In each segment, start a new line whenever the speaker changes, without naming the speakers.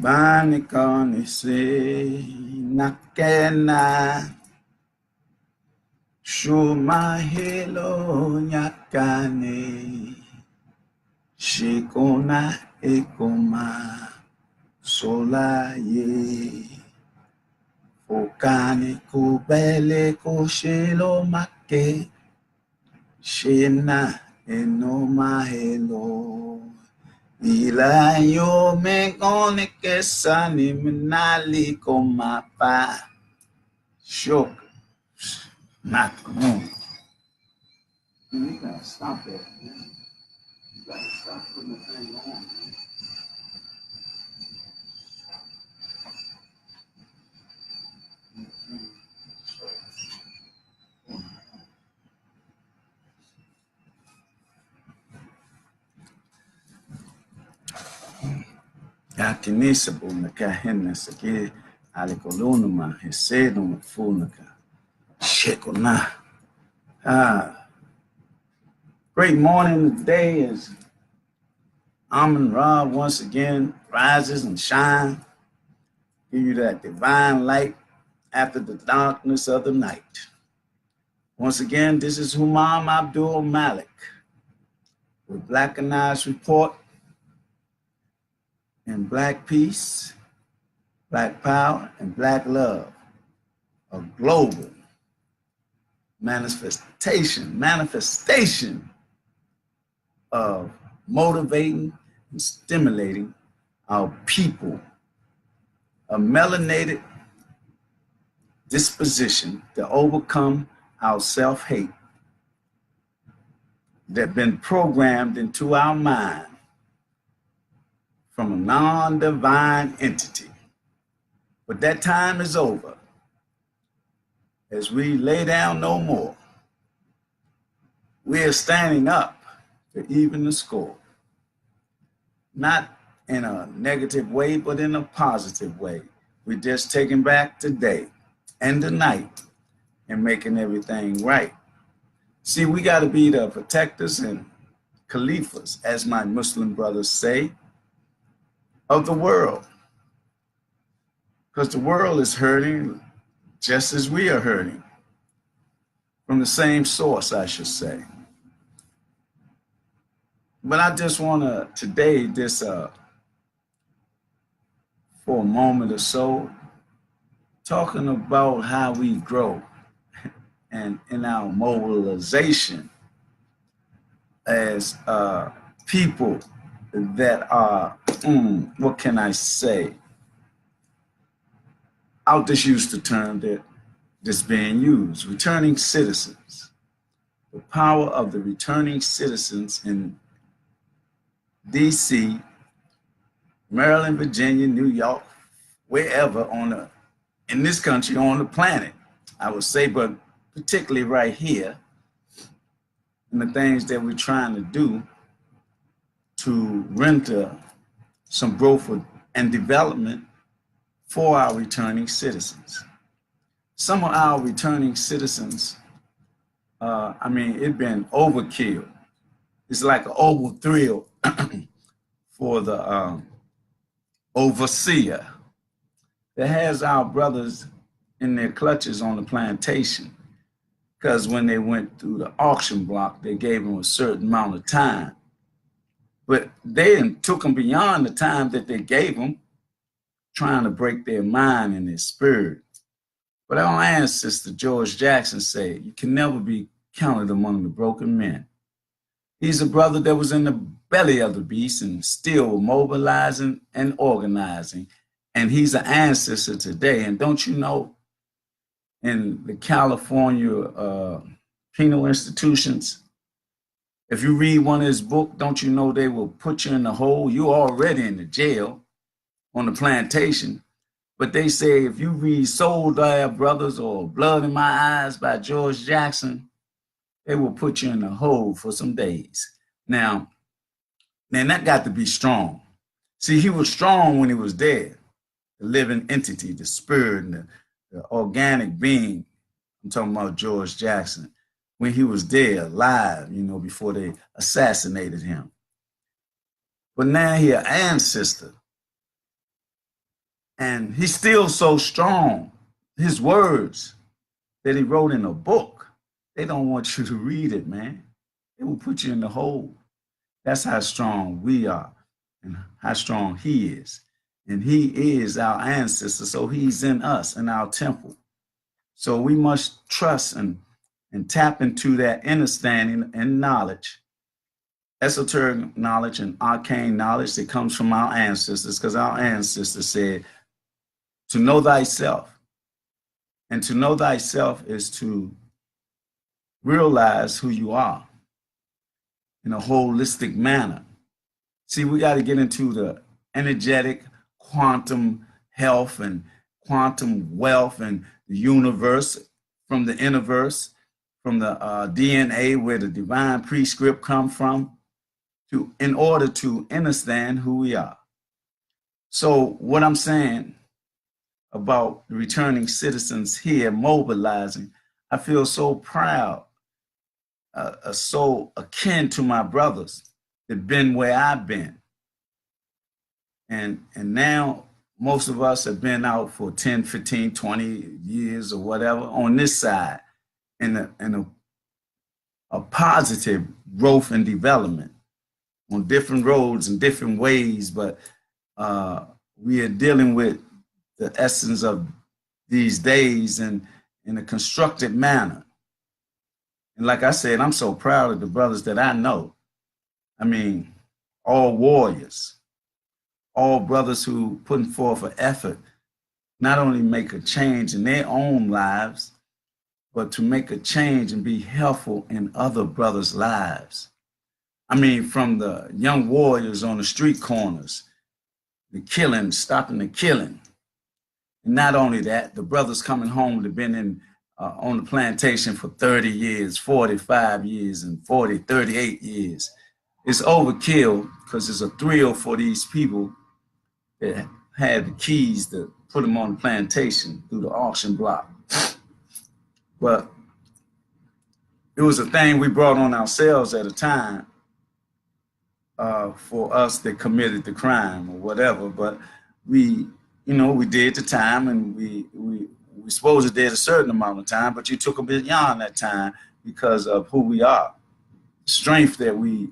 Banikoni se nakena shumahelo nyakane shikona ekoma solaye okane kubele koshelo make shena enomahelo ilayo mekone kesani minali komapa shok not moon. You gotta stop that, man. You gotta stop putting the thing on, man. Akinisa bunaka henna sake alikolunuma hesedo mfunaka shekona. Great morning today as Amun Ra once again rises and shines, give you that divine light after the darkness of the night. Once again, this is Humam Abdulmalik with Blackanized report and Black peace, Black power, and Black love, a global manifestation of motivating and stimulating our people, a melanated disposition to overcome our self-hate that been programmed into our mind from a non-divine entity. But that time is over. As we lay down no more, we are standing up to even the score. Not in a negative way, but in a positive way. We're just taking back today and tonight and making everything right. See, we got to be the protectors and caliphs, as my Muslim brothers say, of the world. Because the world is hurting just as we are hurting, from the same source, I should say. But I just want to today, for a moment or so, talking about how we grow and in our mobilization as people that are, what can I say? I'll just use the term that's being used, returning citizens. The power of the returning citizens in DC, Maryland, Virginia, New York, wherever in this country, on the planet, I would say, but particularly right here, and the things that we're trying to do to render some growth and development for our returning citizens. Some of our returning citizens, it's been overkill. It's like an overthrill for the overseer that has our brothers in their clutches on the plantation. Because when they went through the auction block, they gave them a certain amount of time. But they took them beyond the time that they gave them, trying to break their mind and their spirit. But our ancestor, George Jackson, said, you can never be counted among the broken men. He's a brother that was in the belly of the beast and still mobilizing and organizing. And he's an ancestor today. And don't you know, in the California penal institutions, if you read one of his books, don't you know they will put you in the hole? You're already in the jail on the plantation. But they say if you read Soul Dire Brothers or Blood in My Eyes by George Jackson, they will put you in the hole for some days. Now, that got to be strong. See, he was strong when he was dead, the living entity, the spirit, and the organic being. I'm talking about George Jackson. When he was dead, alive, before they assassinated him. But now he an ancestor And he's still so strong. His words that he wrote in a book, they don't want you to read it, man. It will put you in the hole. That's how strong we are and how strong he is. And he is our ancestor, so he's in us, in our temple. So we must trust and tap into that understanding and knowledge, esoteric knowledge and arcane knowledge that comes from our ancestors, because our ancestors said, to know thyself. And to know thyself is to realize who you are in a holistic manner. See, we got to get into the energetic quantum health and quantum wealth and the universe, from the universe, from the DNA where the divine prescript come from, to in order to understand who we are. So what I'm saying about the returning citizens here mobilizing, I feel so proud, so akin to my brothers that been where I've been. And now most of us have been out for 10, 15, 20 years or whatever on this side in a positive growth and development on different roads and different ways, but we are dealing with the essence of these days in a constructed manner. And like I said, I'm so proud of the brothers that I know. I mean, all warriors, all brothers who putting forth an effort, not only make a change in their own lives, but to make a change and be helpful in other brothers' lives. I mean, from the young warriors on the street corners, the killing, stopping the killing. And not only that, the brothers coming home that have been in on the plantation for 30 years, 45 years, and 40, 38 years. It's overkill because it's a thrill for these people that had the keys to put them on the plantation through the auction block. But it was a thing we brought on ourselves at a time for us that committed the crime or whatever. But we did the time, and we supposed to did a certain amount of time, but you took a bit beyond that time because of who we are, strength that we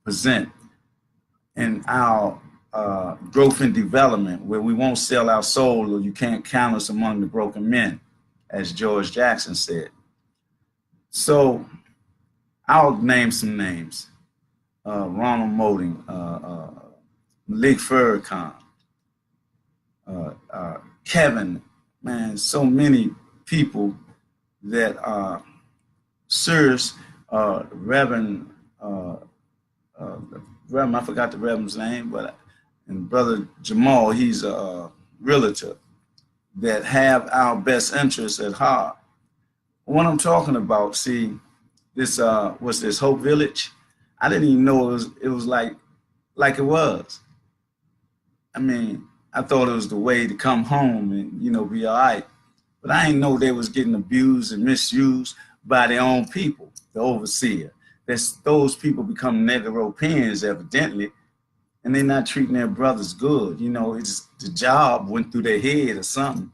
present in our growth and development, where we won't sell our soul, or you can't count us among the broken men, as George Jackson said. So I'll name some names. Ronald Moding, Malik Farrakhan, Kevin, man, so many people that serves Reverend, I forgot the Reverend's name, and Brother Jamal, he's a realtor, that have our best interests at heart. What I'm talking about, see, this what's this, Hope Village? I didn't even know it was like it was. I mean, I thought it was the way to come home and, be all right. But I didn't know they was getting abused and misused by their own people, the overseer. Those people become Negro-Europeans, evidently, and they're not treating their brothers good. It's the job went through their head or something,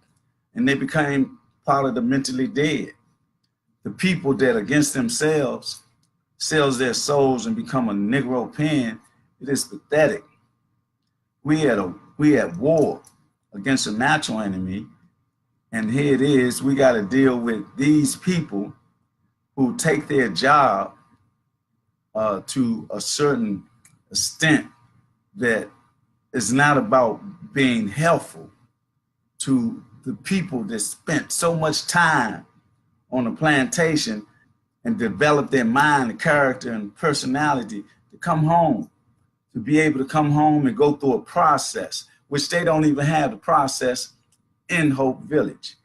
and they became part of the mentally dead. The people that against themselves sells their souls and become a Negro-European, it is pathetic. We at war against a natural enemy, and here it is, we got to deal with these people who take their job to a certain extent that is not about being helpful to the people that spent so much time on the plantation and develop their mind and character and personality to come home, to be able to come home and go through a process, which they don't even have the process in Hope Village.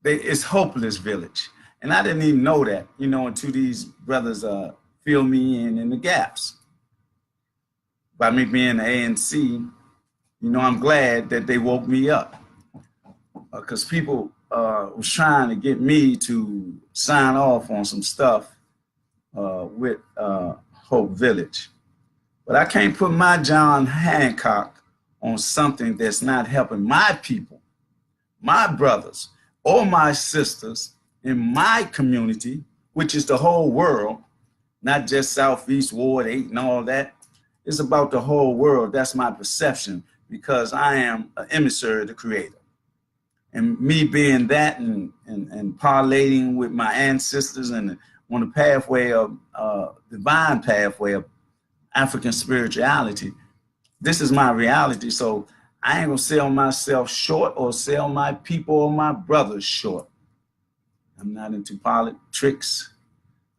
It's Hopeless Village. And I didn't even know that, until these brothers fill me in the gaps. By me being the ANC, I'm glad that they woke me up, because people was trying to get me to sign off on some stuff with Hope Village. But I can't put my John Hancock on something that's not helping my people, my brothers, or my sisters in my community, which is the whole world, not just Southeast Ward 8 and all that. It's about the whole world. That's my perception, because I am an emissary of the Creator. And me being that and parlaying with my ancestors and on the pathway of divine pathway of African spirituality, this is my reality. So I ain't gonna sell myself short or sell my people or my brothers short. I'm not into politics.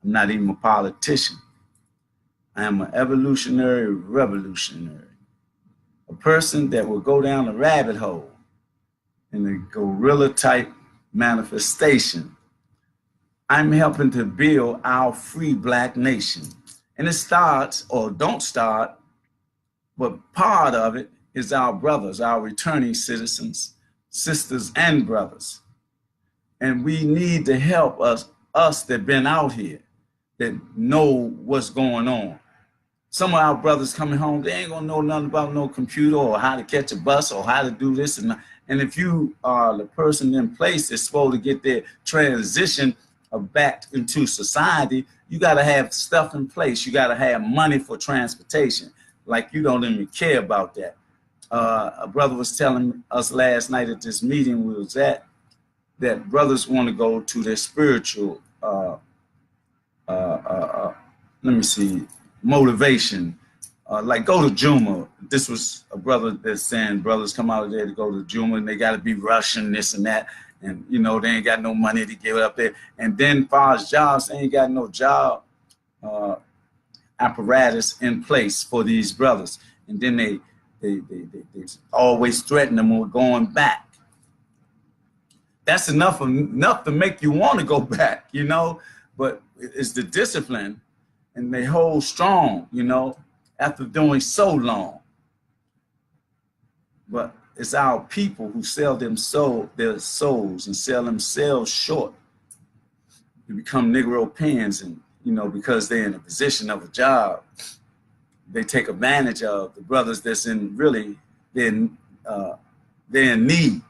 I'm not even a politician. I am an evolutionary revolutionary, a person that will go down the rabbit hole in the gorilla type manifestation. I'm helping to build our free Black nation. And it starts, or don't start, but part of it is our brothers, our returning citizens, sisters and brothers. And we need to help us that been out here, that know what's going on. Some of our brothers coming home, they ain't gonna know nothing about no computer or how to catch a bus or how to do this. And if you are the person in place that's supposed to get their transition back into society, you gotta have stuff in place. You gotta have money for transportation. Like you don't even care about that. A brother was telling us last night at this meeting we was at, that brothers want to go to their spiritual, let me see, motivation. Like go to Juma. This was a brother that's saying brothers come out of there to go to Juma and they got to be Russian, this and that. And, you know, they ain't got no money to give up there. And then as far as jobs, they ain't got no job apparatus in place for these brothers. And then they always threaten them with going back. That's enough to make you want to go back, you know, but it's the discipline, and they hold strong, you know, after doing so long. But it's our people who sell their souls and sell themselves short to become Negro pins, and, you know, because they're in a position of a job, they take advantage of the brothers that's in really, they're in need.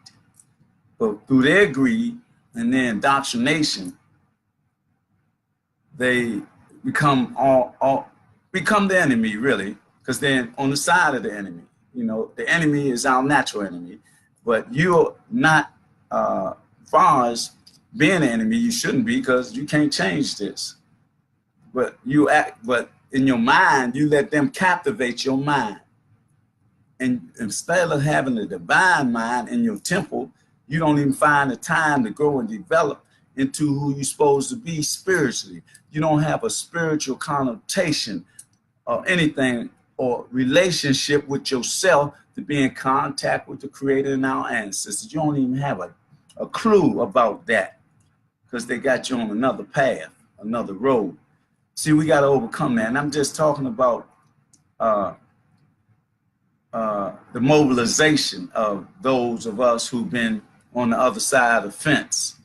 But through their greed and their indoctrination, they become become the enemy, really, because they're on the side of the enemy. You know, the enemy is our natural enemy, but you're not, far as being an enemy, you shouldn't be, because you can't change this. But in your mind, you let them captivate your mind. And instead of having a divine mind in your temple, you don't even find the time to grow and develop into who you're supposed to be spiritually. You don't have a spiritual connotation or anything or relationship with yourself to be in contact with the Creator and our ancestors. You don't even have a clue about that, because they got you on another path, another road. See, we got to overcome that. And I'm just talking about the mobilization of those of us who've been on the other side of the fence,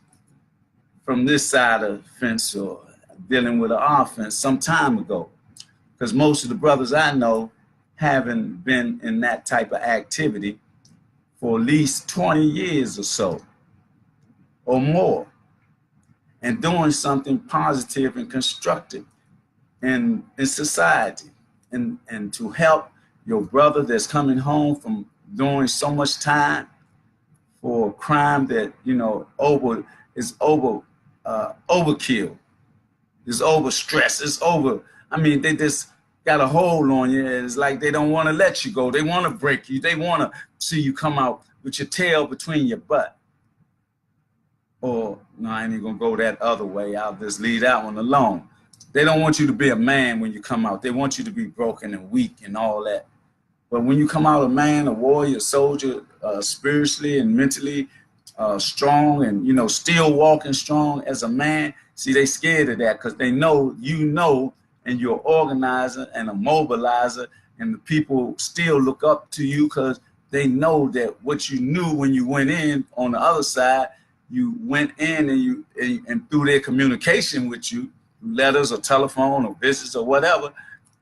from this side of the fence, or dealing with an offense some time ago. Because most of the brothers I know haven't been in that type of activity for at least 20 years or so, or more, and doing something positive and constructive in society, and to help your brother that's coming home from doing so much time for a crime that, you know, overkill, it's over stress, it's over. I mean, they just got a hold on you. It's like they don't want to let you go. They want to break you. They want to see you come out with your tail between your butt. Or, no, I ain't even gonna go that other way. I'll just leave that one alone. They don't want you to be a man when you come out. They want you to be broken and weak and all that. But when you come out a man, a warrior, a soldier, spiritually and mentally strong, and, you know, still walking strong as a man, see, they scared of that, because they know, you know, and you're an organizer and a mobilizer, and the people still look up to you because they know that what you knew when you went in on the other side, you went in and through their communication with you, letters or telephone or visits or whatever,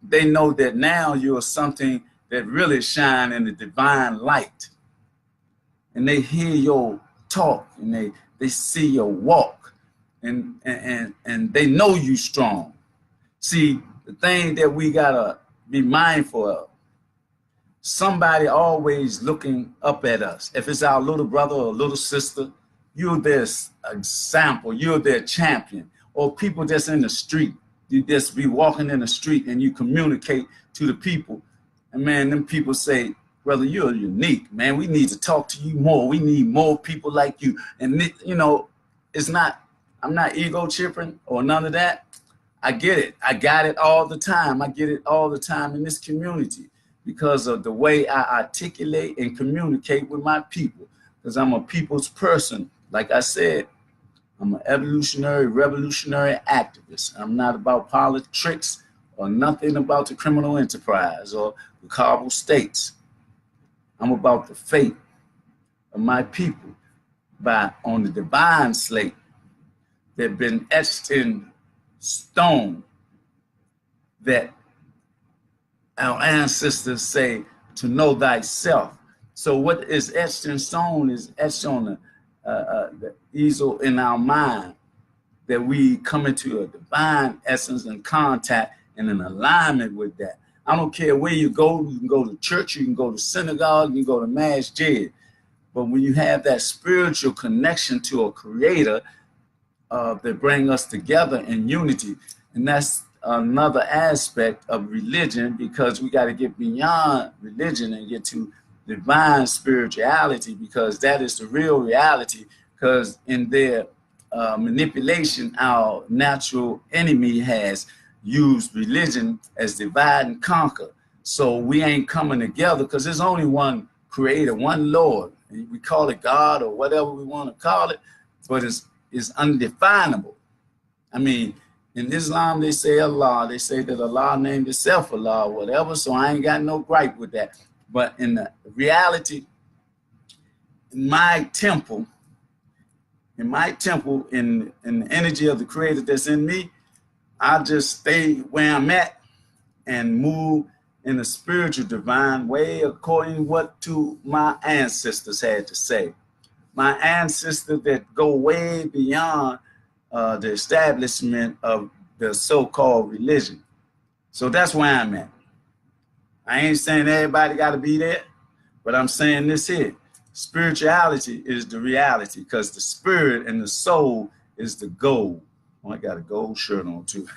they know that now you're something that really shine in the divine light. And they hear your talk, and they see your walk, and they know you strong. See, the thing that we gotta be mindful of, somebody always looking up at us. If it's our little brother or little sister, you're their example, you're their champion. Or people that's in the street, you just be walking in the street and you communicate to the people. And man, them people say, brother, you're unique, man. We need to talk to you more. We need more people like you. And you know, it's not, I'm not ego tripping or none of that. I get it. I got it all the time. I get it all the time in this community because of the way I articulate and communicate with my people. Because I'm a people's person. Like I said, I'm an evolutionary, revolutionary activist. I'm not about politics or nothing about the criminal enterprise or the Kabul states. I'm about the fate of my people on the divine slate that been etched in stone, that our ancestors say to know thyself. So what is etched in stone is etched on the easel in our mind, that we come into a divine essence and contact and an alignment with that. I don't care where you can go to church, you can go to synagogue, you can go to masjid. But when you have that spiritual connection to a creator that bring us together in unity, and that's another aspect of religion, because we got to get beyond religion and get to divine spirituality, because that is the real reality. Because in their manipulation, our natural enemy has used religion as divide and conquer. So we ain't coming together because there's only one creator, one Lord. We call it God or whatever we want to call it, but it's undefinable. I mean, in Islam, they say Allah. They say that Allah named himself Allah or whatever, so I ain't got no gripe with that. But in the reality, in my temple, in the energy of the creator that's in me, I just stay where I'm at and move in a spiritual divine way according to my ancestors had to say. My ancestors that go way beyond the establishment of the so-called religion. So that's where I'm at. I ain't saying everybody got to be there, but I'm saying this here. Spirituality is the reality, because the spirit and the soul is the gold. Oh, I got a gold shirt on too.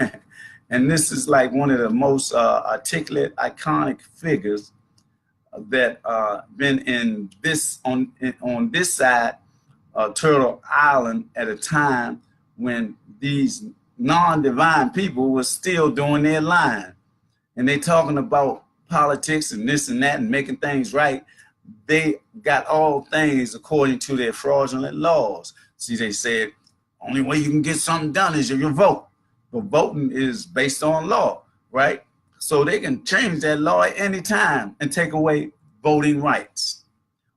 And this is like one of the most articulate, iconic figures that been in this on this side of Turtle Island at a time when these non-divine people were still doing their line. And they talking about politics and this and that and making things right. They got all things according to their fraudulent laws. See, they said, only way you can get something done is your vote. But voting is based on law, right? So they can change that law at any time and take away voting rights,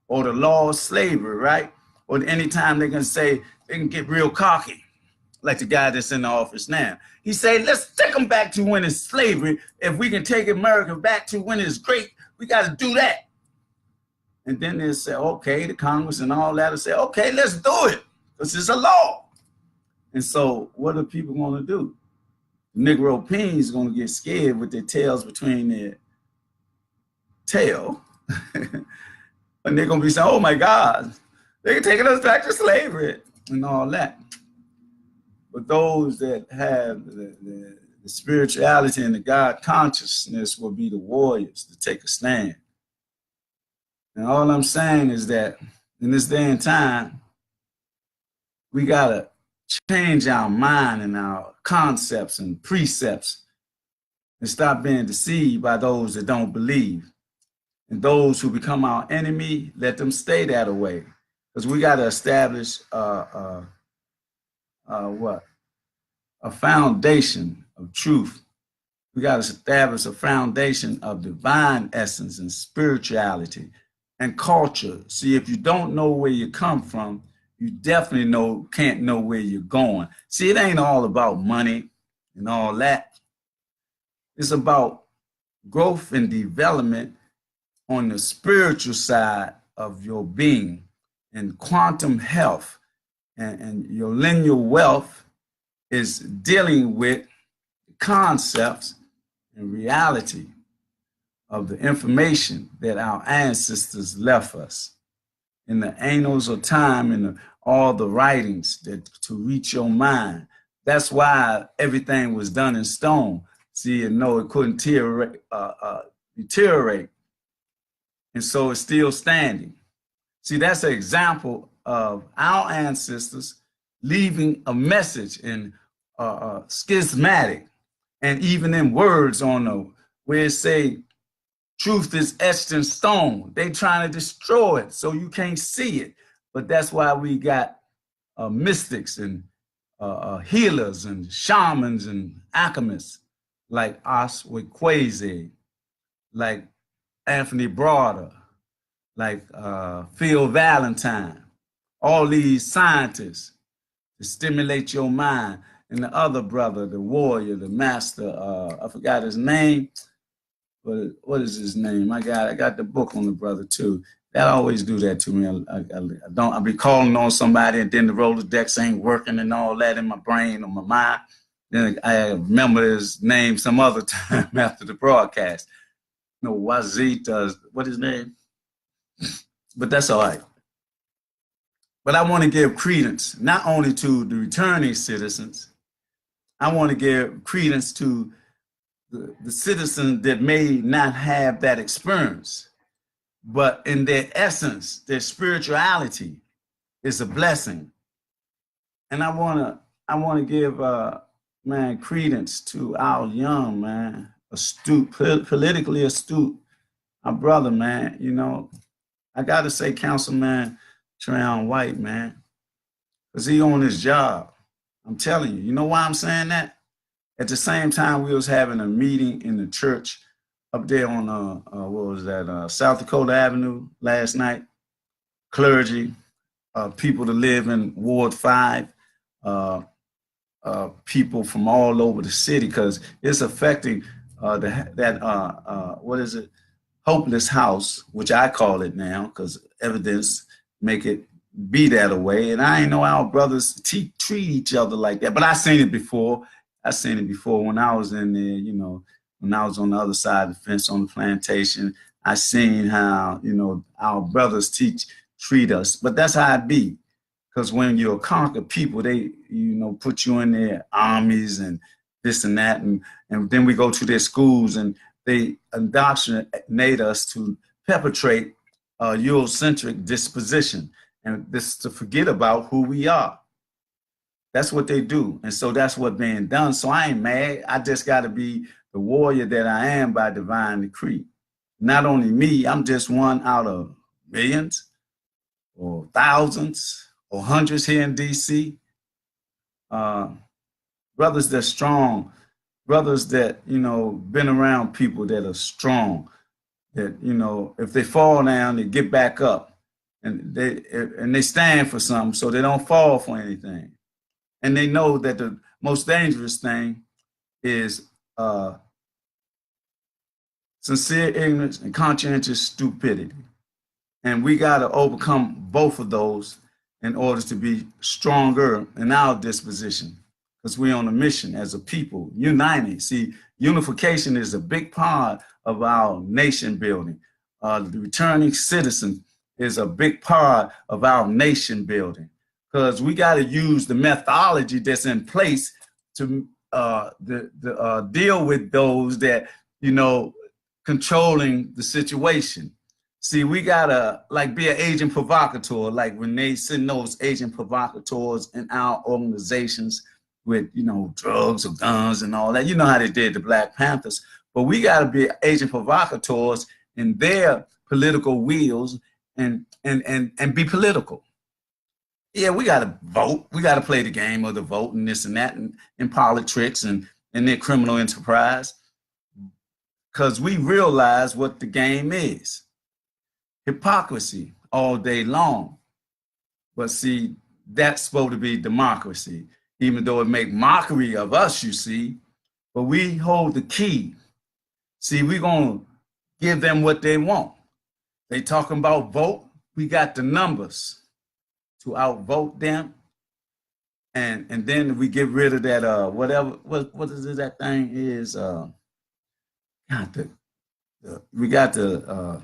or the law of slavery, right? Or any time they can say, they can get real cocky, like the guy that's in the office now. He say, let's take them back to when it's slavery. If we can take America back to when it's great, we got to do that. And then they say, okay, the Congress and all that will say, okay, let's do it, because it's a law. And so what are people going to do? The Negro Peens going to get scared with their tails between their tail. And they're going to be saying, oh my God, they're taking us back to slavery and all that. But those that have the spirituality and the God consciousness will be the warriors to take a stand. And all I'm saying is that in this day and time, we got to change our mind and our concepts and precepts and stop being deceived by those that don't believe. And those who become our enemy, let them stay that way. Because we got to establish a foundation of truth. We got to establish a foundation of divine essence and spirituality and culture. See, if you don't know where you come from, you definitely can't know where you're going. See, it ain't all about money and all that. It's about growth and development on the spiritual side of your being, and quantum health and your lineal wealth is dealing with concepts and reality of the information that our ancestors left us in the annals of time and all the writings that to reach your mind. That's why everything was done in stone. See, and no, it couldn't deteriorate, and so it's still standing. See, that's an example of our ancestors leaving a message in schismatic, and even in words on the where it say truth is etched in stone. They trying to destroy it so you can't see it. But that's why we got mystics and healers and shamans and alchemists like Oswekweze, like Anthony Broder, like Phil Valentine, all these scientists to stimulate your mind. And the other brother, the warrior, the master, I forgot his name, but what is his name? I got the book on the brother too. That always do that to me. I be calling on somebody and then the Rolodex ain't working and all that in my brain or my mind. Then I remember his name some other time after the broadcast. No, Wazita, what his name? But that's all right. But I want to give credence not only to the returning citizens, I want to give credence to the citizens that may not have that experience, but in their essence, their spirituality is a blessing. And I want to give man credence to our young man, astute, politically astute, my brother, man. You know, I got to say, Councilman Trayon White, man, because he on his job. I'm telling you. You know why I'm saying that? At the same time, we was having a meeting in the church up there on what was that, South Dakota Avenue last night. Clergy, people that live in Ward 5, people from all over the city, because it's affecting what is it? Hopeless house, which I call it now, because evidence make it be that way. And I ain't know our brothers treat each other like that, but I seen it before. I seen it before when I was in there, you know, when I was on the other side of the fence on the plantation. I seen how, you know, our brothers treat us, but that's how it be. Because when you're a conquered people, they, you know, put you in their armies this and that. And then we go to their schools and they indoctrinate us to perpetrate a Eurocentric disposition and this to forget about who we are. That's what they do. And so that's what's being done. So I ain't mad. I just got to be the warrior that I am by divine decree. Not only me, I'm just one out of millions or thousands or hundreds here in DC. Brothers that strong, brothers that, you know, been around people that are strong, that, you know, if they fall down, they get back up and they stand for something so they don't fall for anything. And they know that the most dangerous thing is sincere ignorance and conscientious stupidity. And we got to overcome both of those in order to be stronger in our disposition, because we're on a mission as a people, united. See, unification is a big part of our nation building. The returning citizen is a big part of our nation building, because we got to use the methodology that's in place to deal with those that, you know, controlling the situation. See, we gotta like be an agent provocateur, like when they send those agent provocateurs in our organizations with, you know, drugs or guns and all that. You know how they did the Black Panthers. But we gotta be agent provocateurs in their political wheels and be political. Yeah, we gotta vote. We gotta play the game of the vote and this and that and politics and their criminal enterprise. Because we realize what the game is. Hypocrisy all day long. But see, that's supposed to be democracy, even though it make mockery of us, you see. But we hold the key. See, we're going to give them what they want. They talking about vote. We got the numbers to outvote them. And then we get rid of that whatever what is it that thing is God, we got the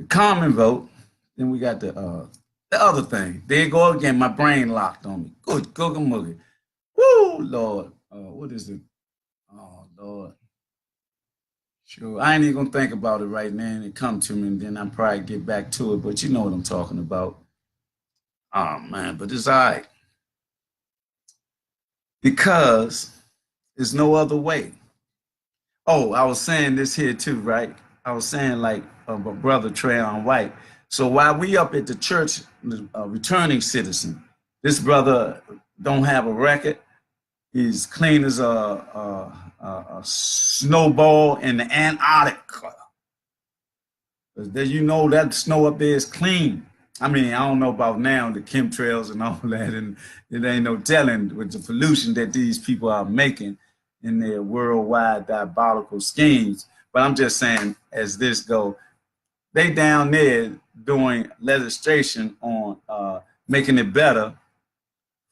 common vote, then we got the other thing. There you go again, my brain locked on me. Good googa moogie. Woo Lord. What is it? Oh Lord. Sure. I ain't even gonna think about it right now and it come to me and then I'll probably get back to it, but you know what I'm talking about. Oh man, but it's all right. Because there's no other way. Oh, I was saying this here too, right? I was saying like my brother Trayon White. So while we up at the church, returning citizen, this brother don't have a record. He's clean as a snowball in the Antarctica. You know that snow up there is clean. I mean, I don't know about now the chemtrails and all that, and it ain't no telling with the pollution that these people are making in their worldwide diabolical schemes. But I'm just saying, as this go, they down there doing legislation on making it better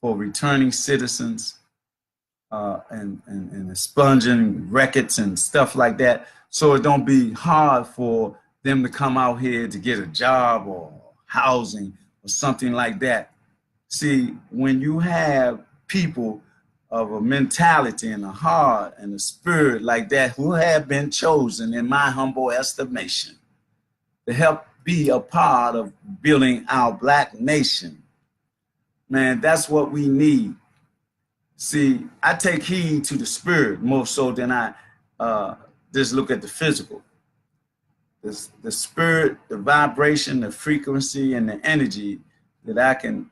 for returning citizens and expunging records and stuff like that, so it don't be hard for them to come out here to get a job or housing or something like that. See, when you have people of a mentality and a heart and a spirit like that who have been chosen, in my humble estimation, to help be a part of building our Black nation, man, that's what we need. See, I take heed to the spirit more so than I just look at the physical. The spirit, the vibration, the frequency, and the energy that I can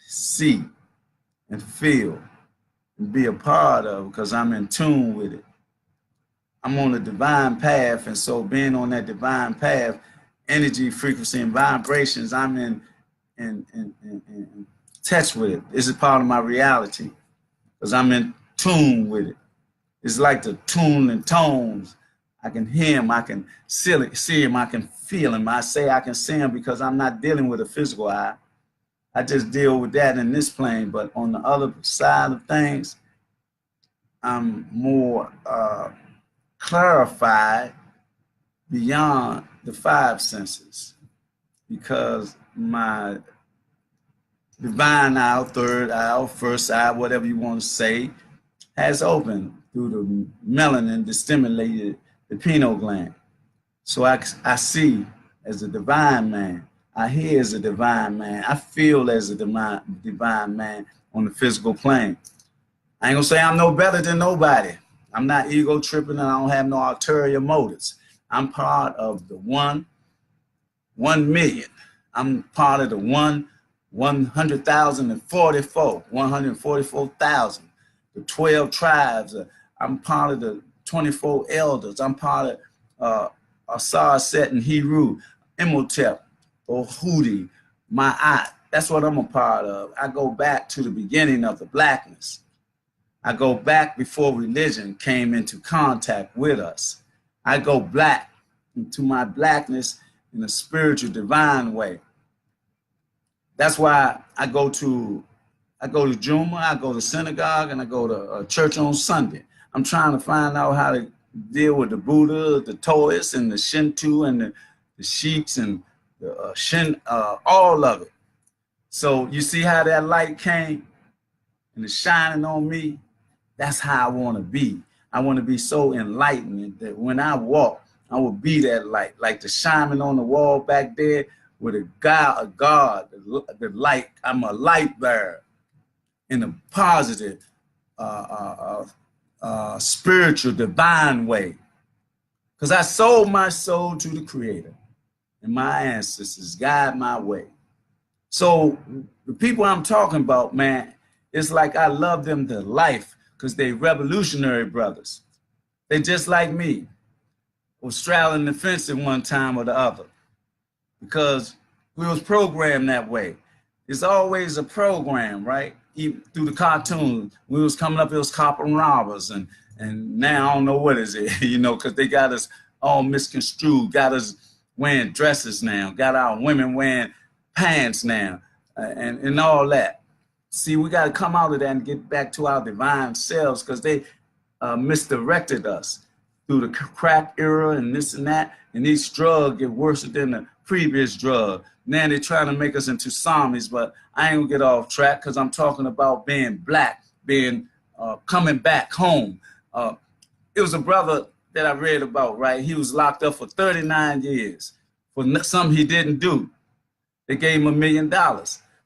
see and feel and be a part of because I'm in tune with it. I'm on the divine path, and so being on that divine path, energy, frequency, and vibrations, I'm in touch with it. This is part of my reality because I'm in tune with it. It's like the tune and tones. I can hear him, I can see him, I can feel him. I say I can see him because I'm not dealing with a physical eye. I just deal with that in this plane. But on the other side of things, I'm more clarified beyond the five senses because my divine eye, third eye, first eye, whatever you want to say, has opened through the melanin that stimulated the pineal gland. So I see as a divine man. I hear as a divine man. I feel as a divine man on the physical plane. I ain't gonna say I'm no better than nobody. I'm not ego tripping and I don't have no ulterior motives. I'm part of the 1 million. I'm part of the 100,044, 144,000, the 12 tribes. I'm part of the 24 elders. I'm part of Asar, Set, and Heru, Imhotep, or Hootie, Ma'at. That's what I'm a part of. I go back to the beginning of the blackness. I go back before religion came into contact with us. I go back into my blackness in a spiritual, divine way. That's why I go to Juma, I go to synagogue, and I go to church on Sunday. I'm trying to find out how to deal with the Buddha, the Taoists, and the Shinto, and the Sheiks, and the Shin, all of it. So you see how that light came and it's shining on me? That's how I want to be. I want to be so enlightened that when I walk, I will be that light, like the shaman on the wall back there with a God, the light. I'm a light bearer in a positive, spiritual, divine way. Because I sold my soul to the Creator and my ancestors guide my way. So the people I'm talking about, man, it's like I love them to life because they revolutionary brothers. They just like me, was straddling the fence at one time or the other because we was programmed that way. It's always a program, right? Even through the cartoons, we was coming up, it was cop and robbers, and now I don't know what is it, because they got us all misconstrued, got us wearing dresses now, got our women wearing pants now, and all that. See, we got to come out of that and get back to our divine selves, because they misdirected us through the crack era and this and that. And each drug get worse than the previous drug. Now they're trying to make us into zombies, but I ain't gonna get off track, because I'm talking about being black, being coming back home. It was a brother that I read about, right? He was locked up for 39 years for something he didn't do. They gave him $1 million.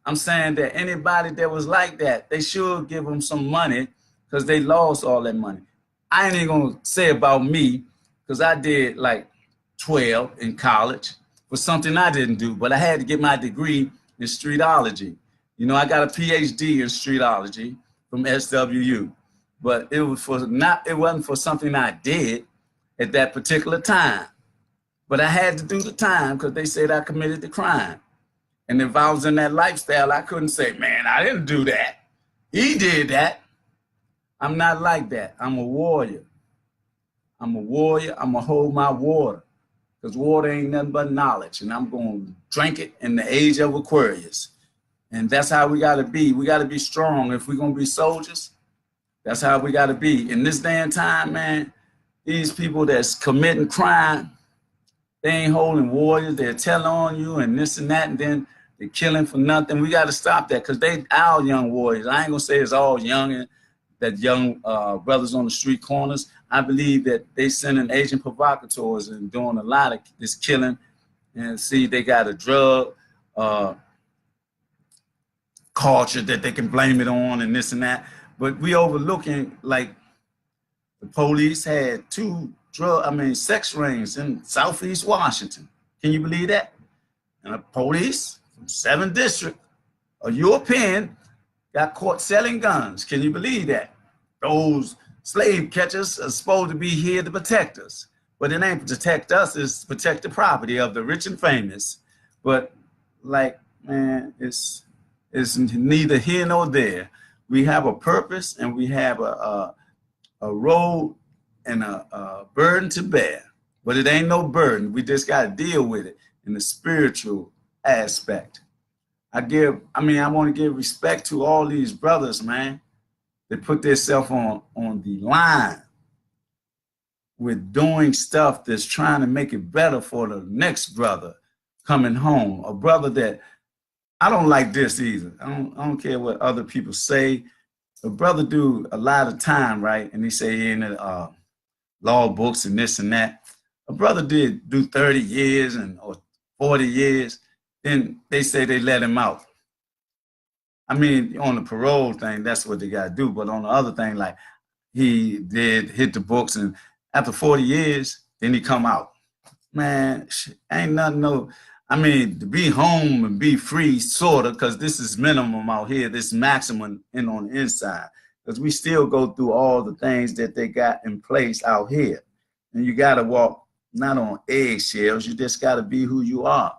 I'm saying that anybody that was like that, they should give them some money, because they lost all that money. I ain't even gonna say about me, because I did like 12 in college for something I didn't do, but I had to get my degree in streetology. You know, I got a PhD in streetology from SWU, but it wasn't for something I did at that particular time. But I had to do the time because they said I committed the crime. And if I was in that lifestyle, I couldn't say, man, I didn't do that. He did that. I'm not like that. I'm a warrior. I'm a warrior. I'm going to hold my water, because water ain't nothing but knowledge. And I'm going to drink it in the age of Aquarius. And that's how we got to be. We got to be strong. If we're going to be soldiers, that's how we got to be. In this day and time, man, these people that's committing crime, they ain't holding warriors. They're telling on you and this and that, and then they're killing for nothing. We got to stop that, because they our young warriors. I ain't going to say it's all young, and that young brothers on the street corners. I believe that they sending agent provocateurs and doing a lot of this killing. And see, they got a drug culture that they can blame it on and this and that. But we overlooking, like, the police had 2 sex rings in Southeast Washington. Can you believe that? And the police from 7th District, a European, got caught selling guns. Can you believe that? Those slave catchers are supposed to be here to protect us. But it ain't to protect us, it's to protect the property of the rich and famous. But, like, man, it's neither here nor there. We have a purpose, and we have a role and a burden to bear. But it ain't no burden. We just got to deal with it in the spiritual aspect. I want to give respect to all these brothers, man. They put themselves on the line with doing stuff that's trying to make it better for the next brother coming home. A brother that, I don't like this either. I don't care what other people say. A brother do a lot of time, right? And they say in the law books and this and that. A brother did do 30 years or 40 years. Then they say they let him out. I mean, on the parole thing, that's what they got to do. But on the other thing, like, he did hit the books, and after 40 years, then he come out. Man, ain't nothing to be home and be free, sort of, because this is minimum out here, this maximum on the inside. Because we still go through all the things that they got in place out here. And you got to walk not on eggshells, you just got to be who you are.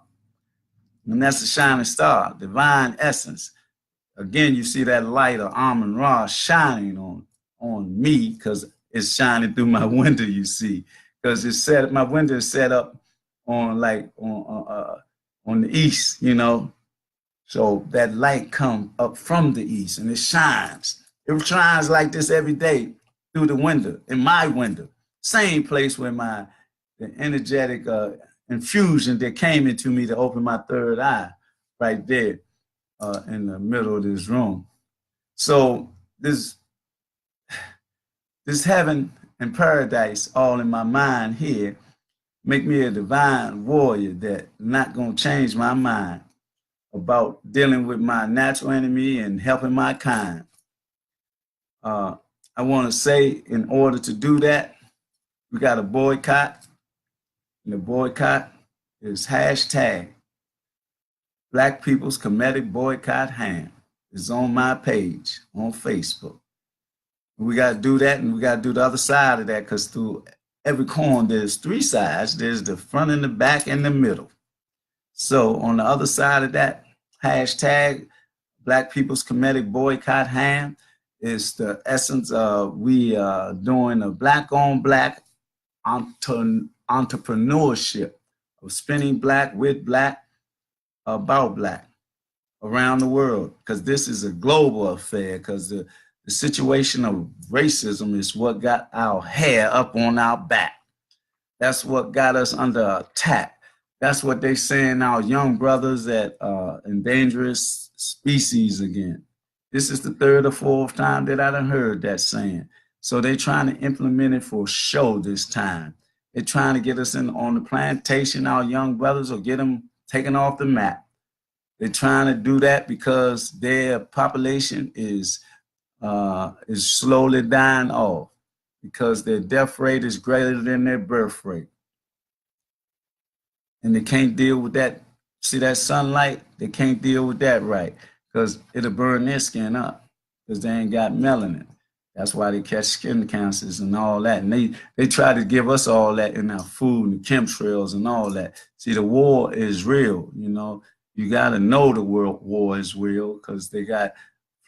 And that's the shining star, divine essence. Again, you see that light of Amun Ra shining on me, because it's shining through my window, you see. Because my window is set up on the east, you know. So that light comes up from the east, and it shines. It shines like this every day through the window, in my window. Same place where the energetic infusion that came into me to open my third eye, right there in the middle of this room. So this heaven and paradise all in my mind here make me a divine warrior that not gonna change my mind about dealing with my natural enemy and helping my kind. I want to say, in order to do that, we got a boycott, and the boycott is hashtag Black People's Comedic Boycott Hand. It's on my page on Facebook. We got to do that, and we got to do the other side of that, because through every coin, there's 3 sides. There's the front and the back and the middle. So on the other side of that, hashtag Black People's Comedic Boycott Hand is the essence of we doing a black on black entrepreneurship of spinning black with black about black around the world, because this is a global affair, because the situation of racism is what got our hair up on our back. That's what got us under attack. That's what they saying our young brothers at endangered species again. This is the third or fourth time that I done heard that saying. So they trying to implement it for show this time. They're trying to get us in on the plantation, our young brothers, or get them taken off the map. They're trying to do that because their population is slowly dying off, because their death rate is greater than their birth rate. And they can't deal with that. See that sunlight? They can't deal with that right, because it'll burn their skin up, because they ain't got melanin. That's why they catch skin cancers and all that. And they try to give us all that in our food and chemtrails and all that. See, the war is real, you know. You got to know the world war is real, because they got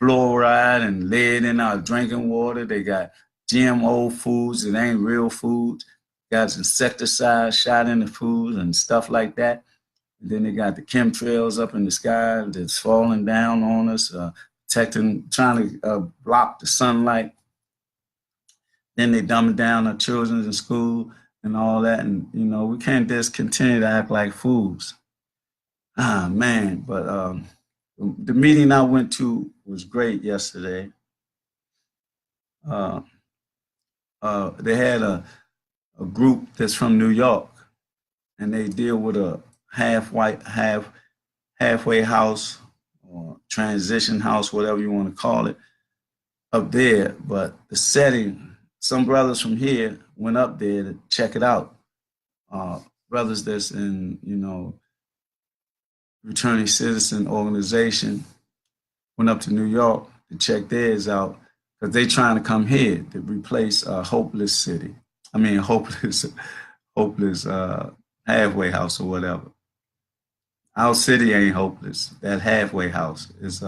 fluoride and lead in our drinking water. They got GMO foods that ain't real foods. Got insecticides shot in the food and stuff like that. And then they got the chemtrails up in the sky that's falling down on us, trying to block the sunlight. Then they dumbing down our children in school and all that. And, you know, we can't just continue to act like fools. Ah, man. But the meeting I went to was great yesterday. They had a group that's from New York, and they deal with a halfway house or transition house, whatever you want to call it, up there. But the setting, some brothers from here went up there to check it out. Brothers that's in, you know, returning citizen organization went up to New York to check theirs out, because they trying to come here to replace a hopeless city. I mean, hopeless halfway house or whatever. Our city ain't hopeless. That halfway house is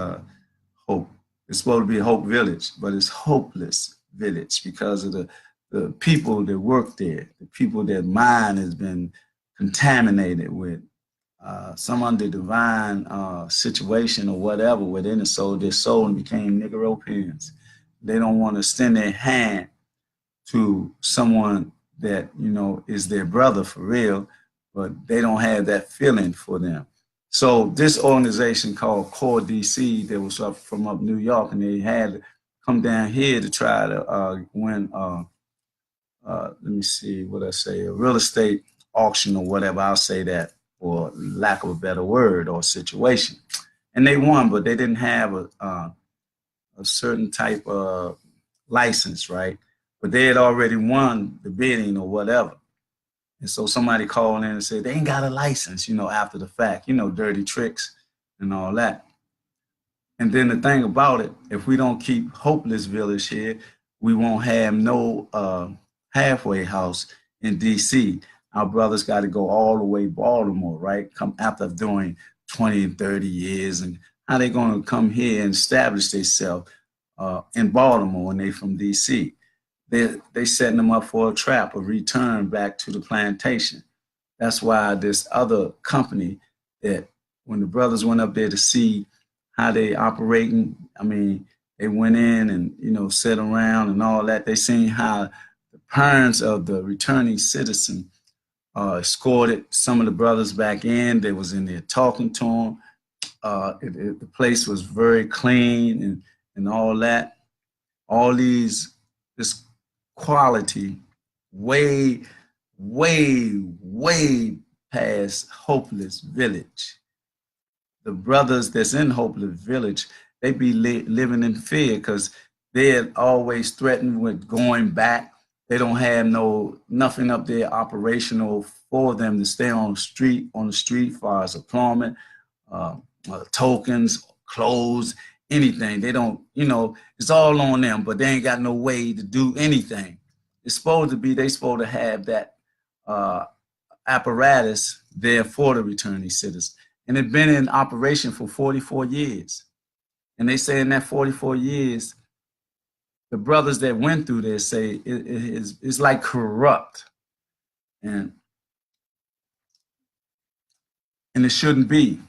hope. It's supposed to be a hope village, but it's hopeless village because of the people that work there, the people that mind has been contaminated with some under divine situation or whatever within the soul. Their soul and became nigger Europeans. They don't want to extend their hand to someone that, you know, is their brother for real, but they don't have that feeling for them. So this organization called Core DC, that was up from up New York, and they had to come down here to try to win, let me see what I say, a real estate auction or whatever, I'll say that, for lack of a better word, or situation. And they won, but they didn't have a certain type of license, right? But they had already won the bidding or whatever. And so somebody called in and said, they ain't got a license, you know, after the fact, you know, dirty tricks and all that. And then the thing about it, if we don't keep Hopeless Village here, we won't have no halfway house in DC. Our brothers got to go all the way Baltimore, right? Come after doing 20 and 30 years. And how they going to come here and establish themselves in Baltimore when they from DC? They setting them up for a trap, a return back to the plantation. That's why this other company, that when the brothers went up there to see how they operating, I mean, they went in and, you know, sat around and all that. They seen how the parents of the returning citizen escorted some of the brothers back in. They was in there talking to them. The place was very clean and all that. All this quality way past Hopeless Village. The brothers that's in Hopeless Village, they be living in fear, because they're always threatened with going back. They don't have nothing up there operational for them to stay on the street as far as employment, tokens, clothes, anything. They don't, you know, it's all on them, but they ain't got no way to do anything. It's supposed to be, they supposed to have that apparatus there for the returning citizens. And it's been in operation for 44 years. And they say in that 44 years, the brothers that went through there say it's like corrupt. And and it shouldn't be.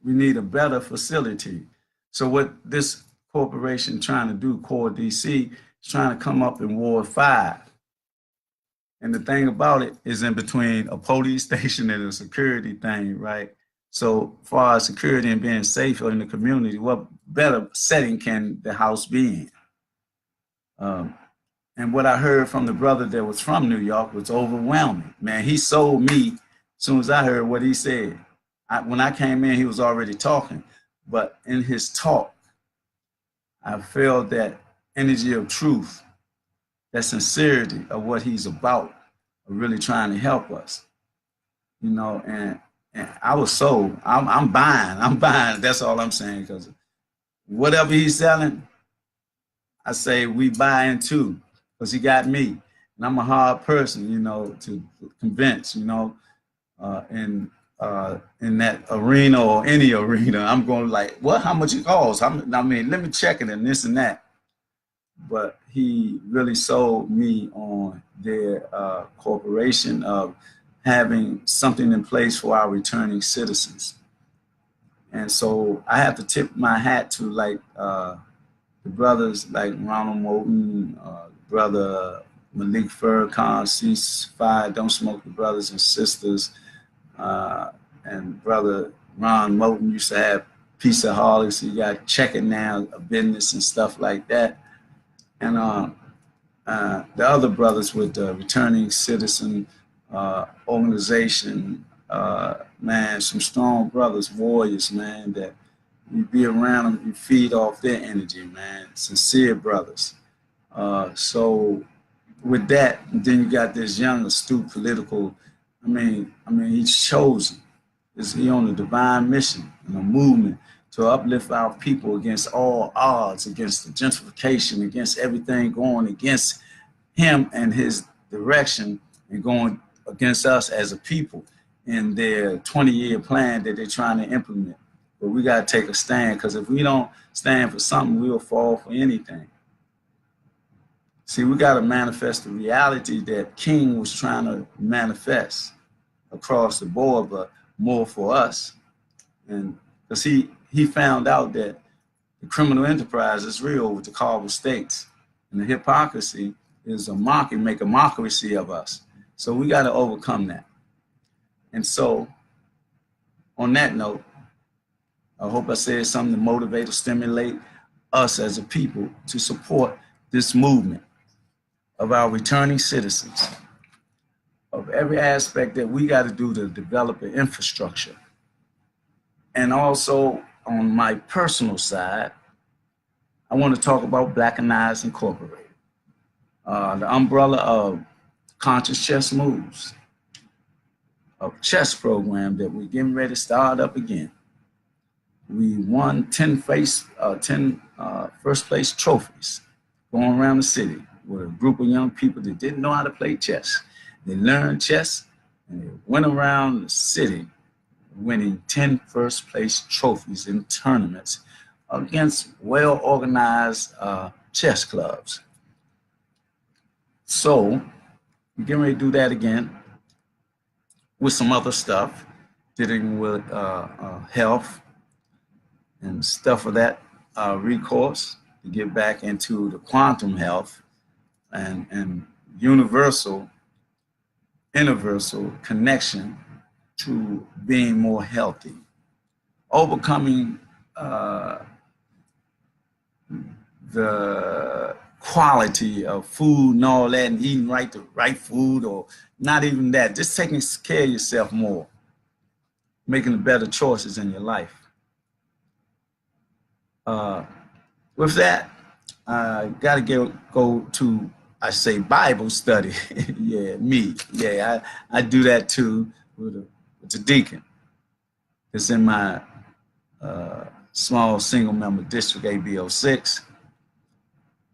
We need a better facility. So what this corporation trying to do, Core DC, is trying to come up in Ward 5. And the thing about it is in between a police station and a security thing, right? So far as security and being safer in the community, what better setting can the house be in? And what I heard from the brother that was from New York was overwhelming. Man, he sold me as soon as I heard what he said. When I came in, he was already talking. But in his talk, I felt that energy of truth, that sincerity of what he's about, of really trying to help us. You know, and I was sold. I'm buying. That's all I'm saying. Because whatever he's selling, I say we buy into, because he got me. And I'm a hard person, you know, to convince, you know, in that arena or any arena. I'm going like, what, how much it costs? I mean, let me check it and this and that. But he really sold me on their corporation of having something in place for our returning citizens. And so I have to tip my hat to like the brothers like Ronald Moulton, brother Malik Farrakhan, Ceasefire, Don't Smoke the Brothers and Sisters, and brother Ron Moulton used to have Peaceaholics. He got Check It Now, a business and stuff like that. And the other brothers with the Returning Citizen organization, man, some strong brothers, warriors, man, that you be around them, you feed off their energy, man, sincere brothers. So with that, then you got this young, astute political, I mean, he's chosen. He on a divine mission and a movement to uplift our people against all odds, against the gentrification, against everything going against him and his direction and going against us as a people in their 20-year plan that they're trying to implement. But we got to take a stand, because if we don't stand for something, we'll fall for anything. See, we got to manifest the reality that King was trying to manifest across the board, but more for us. And because he found out that the criminal enterprise is real with the Carver states, and the hypocrisy is make a mockery of us. So we got to overcome that. And so on that note, I hope I said something to motivate or stimulate us as a people to support this movement of our returning citizens, of every aspect that we got to do to develop an infrastructure. And also on my personal side, I want to talk about Blackanized Incorporated, the umbrella of Conscious Chess Moves, a chess program that we're getting ready to start up again. We won 10 first place trophies going around the city with a group of young people that didn't know how to play chess. They learned chess and they went around the city winning 10 first place trophies in tournaments against well-organized chess clubs. So we're getting ready to do that again with some other stuff dealing with health and stuff of that recourse to get back into the quantum health and universal connection to being more healthy, overcoming the quality of food and all that, and eating the right food, or not even that, just taking care of yourself more, making the better choices in your life. With that, I got to go to, I say, Bible study. Yeah, me. Yeah, I do that too with the deacon. It's in my small single member district, ABO6.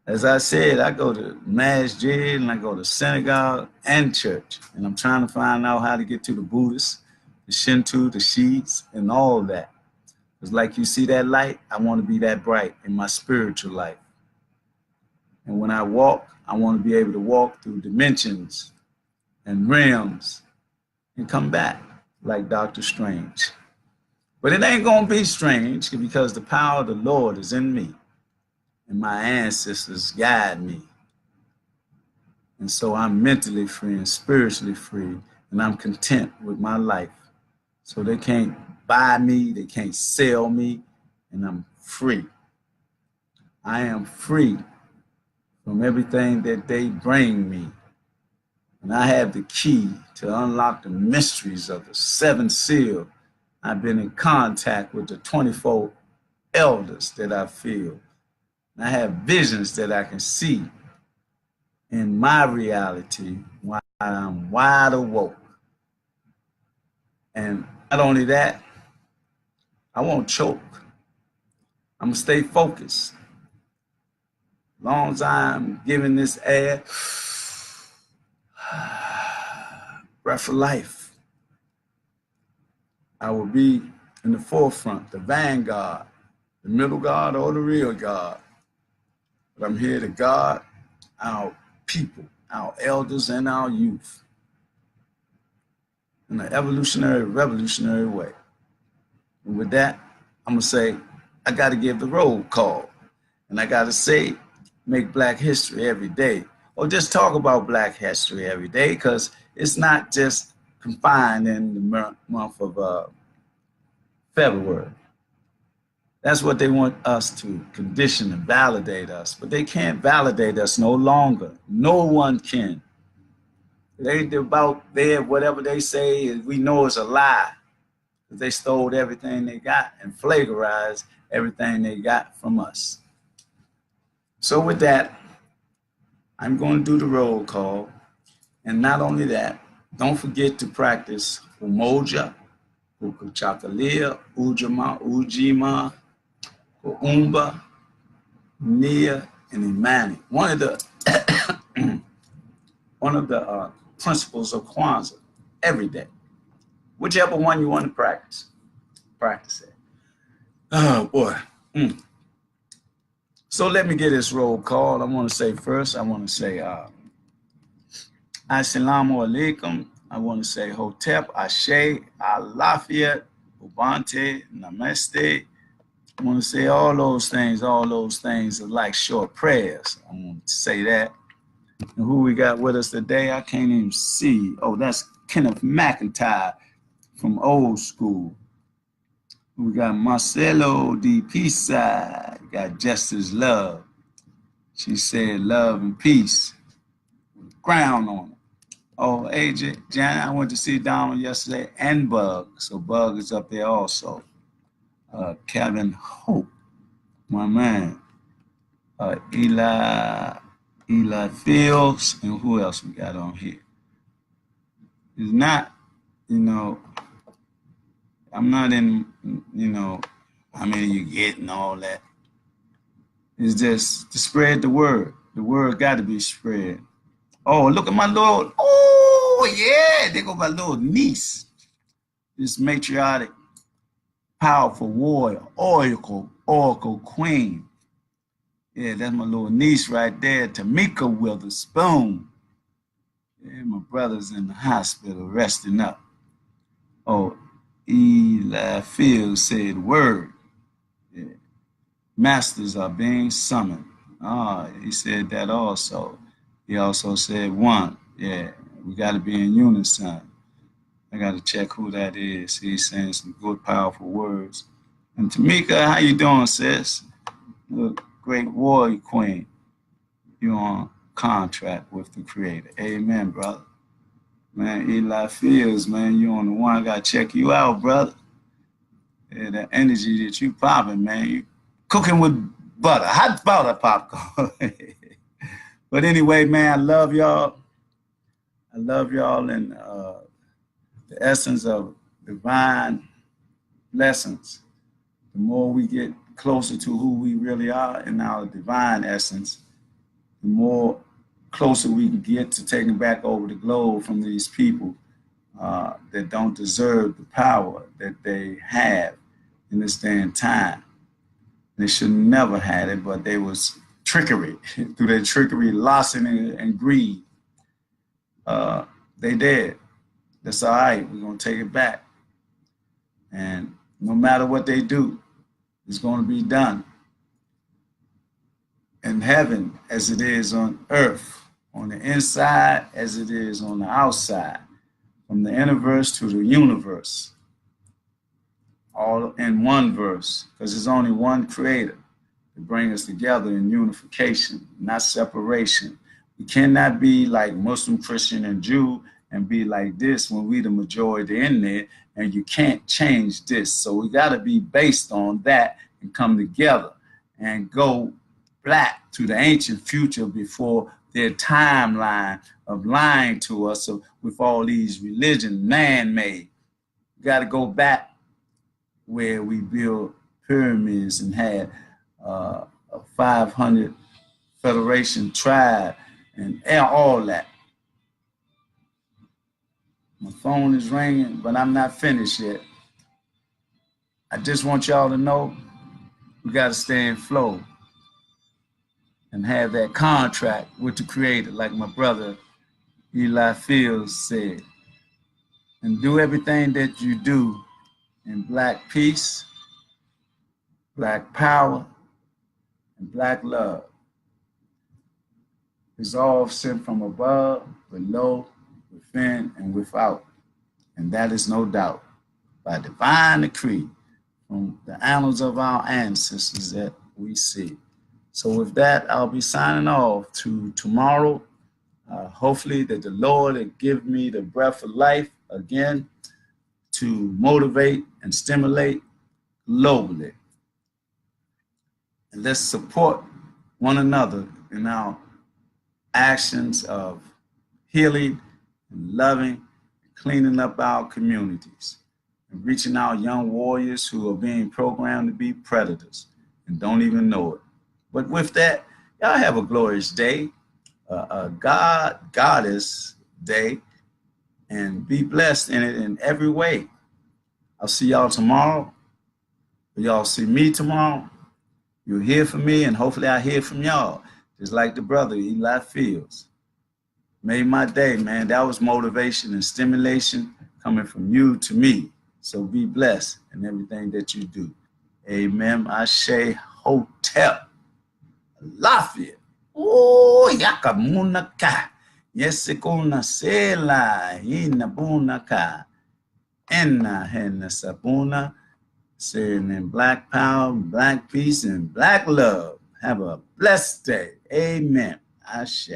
As I said, I go to masjid and I go to synagogue and church, and I'm trying to find out how to get to the Buddhists, the Shinto, the Shiites, and all of that. Because like you see that light, I want to be that bright in my spiritual life. And when I walk, I want to be able to walk through dimensions and realms and come back like Doctor Strange. But it ain't going to be strange because the power of the Lord is in me and my ancestors guide me. And so I'm mentally free and spiritually free, and I'm content with my life. So they can't buy me, they can't sell me, and I'm free. I am free from everything that they bring me. And I have the key to unlock the mysteries of the seventh seal. I've been in contact with the 24 elders that I feel. And I have visions that I can see in my reality while I'm wide awake. And not only that, I won't choke. I'm going to stay focused. As long as I'm giving this air breath of life, I will be in the forefront, the vanguard, the middle guard or the rear guard. But I'm here to guard our people, our elders and our youth in an evolutionary, revolutionary way. And with that, I'm going to say, I got to give the roll call. And I got to say, make Black history every day. Or just talk about Black history every day, because it's not just confined in the month of February. That's what they want us to condition and validate us. But they can't validate us no longer. No one can. They about there, whatever they say, we know is a lie. They stole everything they got and flagranized everything they got from us. So with that, I'm going to do the roll call. And not only that, don't forget to practice Umoja, Ukuchakalia, Ujima, Uumba, Nia, and Imani. One of the principles of Kwanzaa every day. Whichever one you want to practice it. Oh boy. So let me get this roll call. I want to say first, I want to say Assalamu alaikum. I want to say Hotep, Ashe, Alafiyat, Ubante, Namaste. I want to say all those things are like short prayers. I want to say that. And who we got with us today, I can't even see. Oh, that's Kenneth McIntyre from Old School. We got Marcelo D. Peace-side. We got Justice Love. She said love and peace. Crown on it. Oh, AJ, Janet, I went to see Donald yesterday and Bug. So Bug is up there also. Kevin Hope, my man. Eli Fields, and who else we got on here? It's not, I'm not in, how many you get and all that. It's just to spread the word. The word got to be spread. Oh, look at my little, oh yeah, there go my little niece. This matriarchic, powerful warrior, oracle queen. Yeah, that's my little niece right there, Tamika Witherspoon. Yeah, my brother's in the hospital resting up. Oh, Eli Fields said word. Yeah. Masters are being summoned. He said that also. He also said one. Yeah, we got to be in unison. I got to check who that is. He's saying some good, powerful words. And Tamika, how you doing, sis? Look, great warrior queen. You're on contract with the Creator. Amen, brother. Man, Eli Fields, man, you on the one. I got to check you out, brother. Yeah, the energy that you popping, man. You cooking with butter, hot butter popcorn. But anyway, man, I love y'all. I love y'all, and the essence of divine lessons. The more we get closer to who we really are in our divine essence, the more closer we can get to taking back over the globe from these people that don't deserve the power that they have in this day and time. They should never had it, but they was trickery. Through their trickery, larceny, and greed. They did. That's all right. We're going to take it back. And No matter what they do, it's going to be done in heaven as it is on earth, on the inside as it is on the outside, from the universe to the universe, all in one verse, because there's only one creator to bring us together in unification, not separation. We cannot be like Muslim, Christian, and Jew and be like this when we the majority in there, and you can't change this. So we got to be based on that and come together and go back to the ancient future before their timeline of lying to us with all these religions, man-made. We got to go back where we built pyramids and had a 500 federation tribe and all that. My phone is ringing, but I'm not finished yet. I just want y'all to know we got to stay in flow and have that contract with the creator, like my brother Eli Fields said. And do everything that you do in black peace, black power, and black love. It's all sent from above, below, within, and without. And that is no doubt by divine decree from the annals of our ancestors that we see. So with that, I'll be signing off to tomorrow. Hopefully that the Lord will give me the breath of life again to motivate and stimulate globally. And let's support one another in our actions of healing and loving, and cleaning up our communities, and reaching out young warriors who are being programmed to be predators and don't even know it. But with that, y'all have a glorious day, a goddess day, and be blessed in it in every way. I'll see y'all tomorrow. Y'all see me tomorrow. You'll hear from me, and hopefully I hear from y'all, just like the brother Eli Fields. Made my day, man. That was motivation and stimulation coming from you to me. So be blessed in everything that you do. Amen. Ashe Hotel. Lafayette. Oh, yakamuna ka. Yesikuna sela inabuna ka. Enna henna sabuna. Saying in black power, black peace, and black love. Have a blessed day. Amen. Ashe.